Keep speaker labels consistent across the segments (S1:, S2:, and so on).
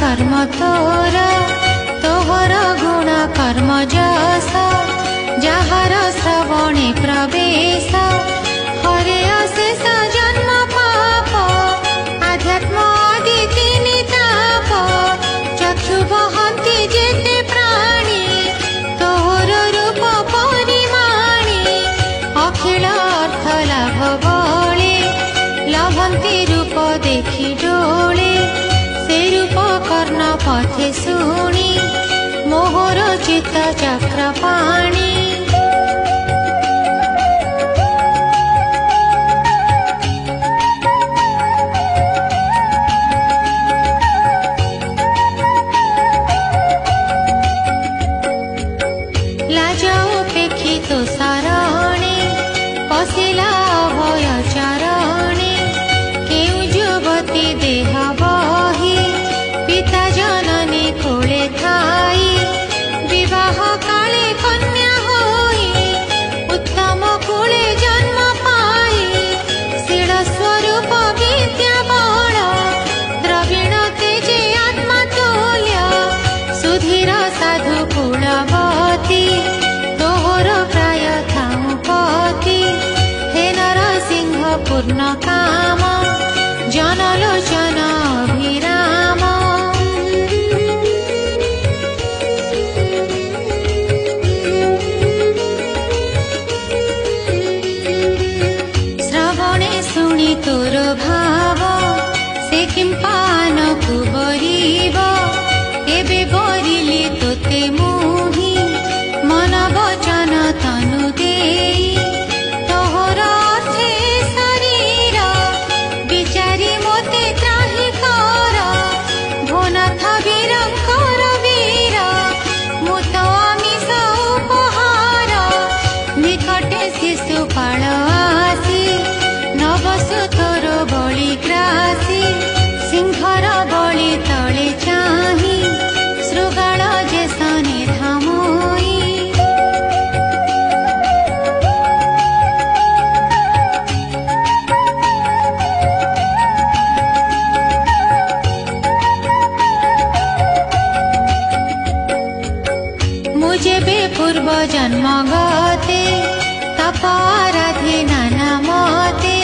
S1: कर्म तोर तोहर गुण कर्म जस जहार श्रवणे प्रवेश हरे अशेष जन्म पाप आध्यात्म आदि तीन ताप चक्षु बहंती जेते प्राणी तोहर रूप परिमाणी अखिल अर्थ लाभ बले लभंती रूप देखी डोले से रूप कर्ण पथे शुणी मोहर चित्त चक्र पाणी पशिला अभय चरणे केउ युवती देह बही पिता जननी कोले थाई विवाह काले कन्या होई उत्तम कुले जन्म पाई शील स्वरूप विद्या बल द्रविण तेजे आत्मा तुल्य सुधीर साधु कुलवती तोहर प्राय थाऊ पति पूर्ण काम जनलोचन अभिराम श्रवणे शुणी तोर भाव से किं पान को बरिब एबे बरिली तोते मुहि मन वचन तनु देई तोहर शिशुपाल आसी नवसु तोर बलि ग्रासी सिंहर बलि तले चाही श्रुगाल जे सने धामोई मुझे बे पूर्व जन्म गते तपाराधे नाना मते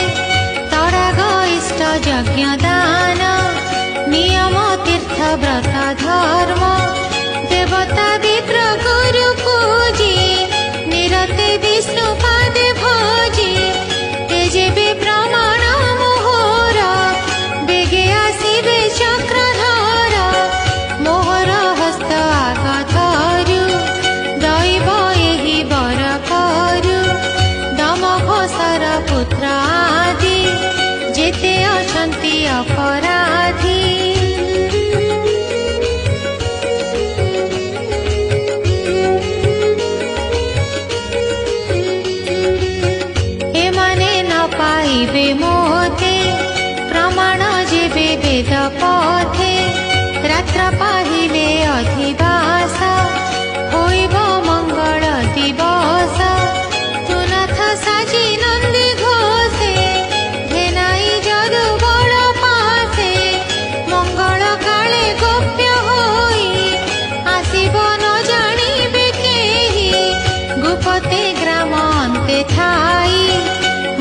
S1: तड़ाग इष्ट यज्ञ दान नियम तीर्थ व्रत धर्म देवता विप्र गुरु पूजी निरते विष्णु पादे भोजी तेजे बे प्रमाण मोहर बेगे आसिबे चक्रधर मोहर हस्त आग धरु दैव एहि बर करु घोषर पुत्र आदि जेते अछंती अपराधी एमाने न पाइबे मोते प्रमाण जेबे वेद पथे रात्र पाहिले अधिवास होइब मंगल दिवस साजी नंदी घोषे घेनाई जदु बड़ पासे मंगल काले गोप्य होई आसिब न जानिबे केही गुपते ग्राम अंते थाई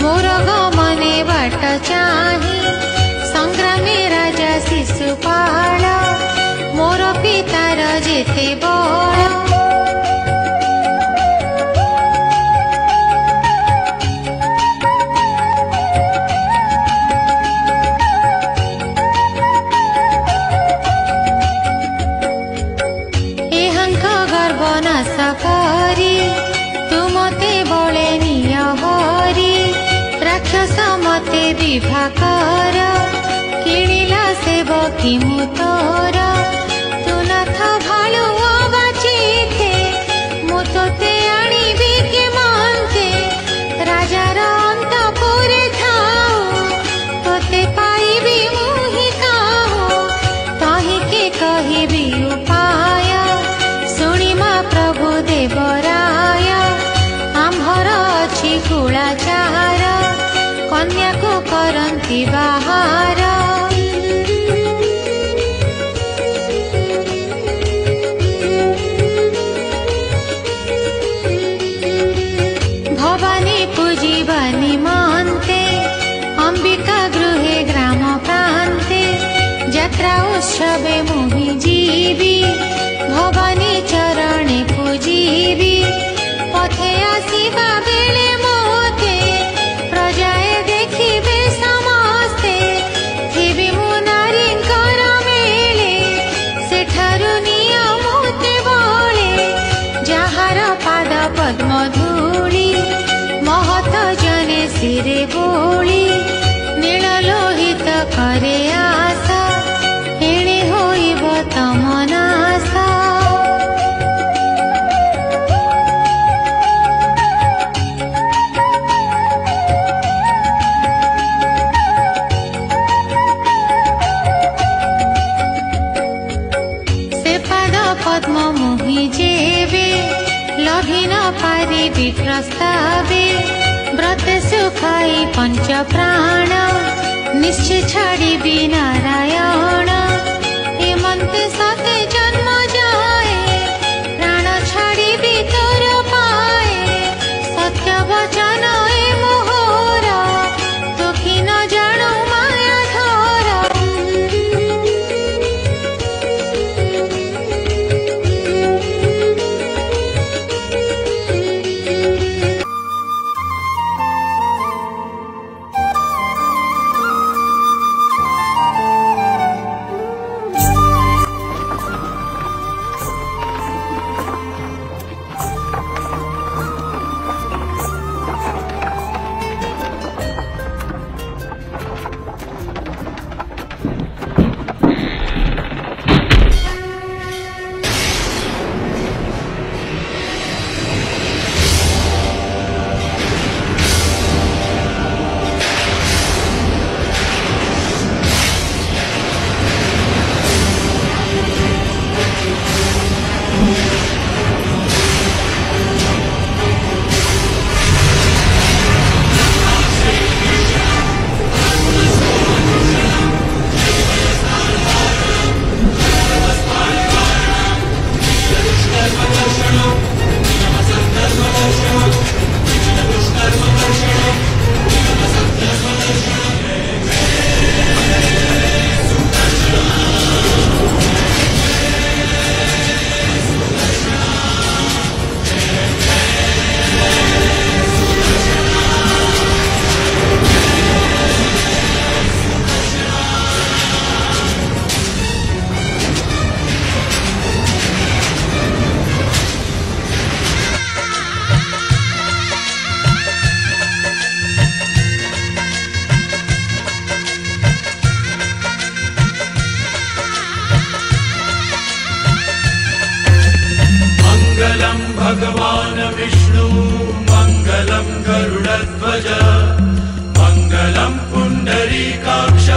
S1: मोर गमने बाट चाही संग्रामे राजा शिशुपाल मोर पितार जेते बड़ करी तुमते बले निय हरी राक्षस मते विभा कर किणिला सेवकी मु तोर तु नाथ भालु अबाचिते मु तोते आनिबि के मांते राजार अंतपुरे थाऊ तोते पाइबि मुहि काहू तहि के कहिबि उपाय शुणिमा प्रभु देवराय आम्भर अछि कुलाचार कन्या को करंती बाहार पारिबि प्रस्तावे व्रत सुखाई पंच प्राण निश्चय छाड़िबि नारायण हेमंते सते जन्म जाए प्राण छाड़िबि तोर पाए सत्य वचन ए मोहर दुखी न जानो माया धर
S2: मंगलम भगवान विष्णु मंगलम गरुड़ध्वज मंगलम पुंडरीकाक्ष